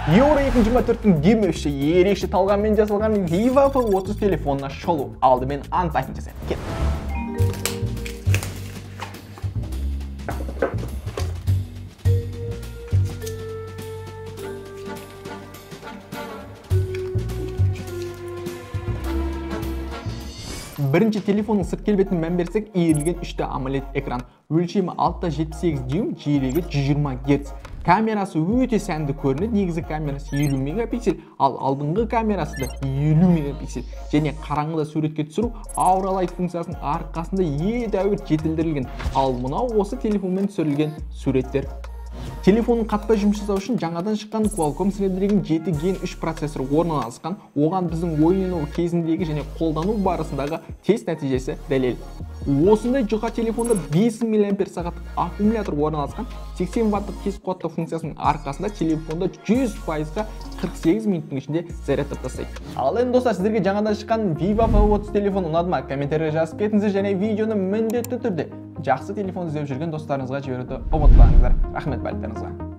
Euro 2024-тің демеуші ерекше талғаммен жасалған Vivo V30 телефонына шолу алдымен анпакинг жасайық. Кет. Бірінші телефонның сырт келбетіне мән берсек, иірілген 3D AMOLED экран, өлшемі 6,78 дюйм, жиілігі 120 Гц. Камерасы өте сәнді көрінеді, негізгі камерасы 50 мегапиксель, ал алдыңғы камерасы да 50 мегапиксель. Және қараңғыда суретке түсіру Aura Light функциясының арқасында едәуір жетілдірілген. Ал мынау осы телефонмен түсірілген суреттер. Телефонның қатпай жұмыс жасау үшін жаңадан шыққан Qualcomm Snapdragon 7 Gen 3 процессор орналасқан. Оған біздің ойын кезіндегі және қолдану барысындағы тест нәтижесі дәлел. Осындай жұқа телефонда 5000 мАч аккумулятор орналасқан. 80 ваттық тез қуаттылық функциясының арқасында телефонда 100%-ға 48 минуттың ішінде зарядтап тастайды. Ал енді достар, сіздерге жаңадан шыққан Vivo V30 телефон ұнады ма? Комментарийға жазып кетіңіздер және видеоны міндетті түрде жақсы телефон іздеп жүрген достарыңызға жіберуді ұмытпаңыздар. Рахмет барлықтарыңызға.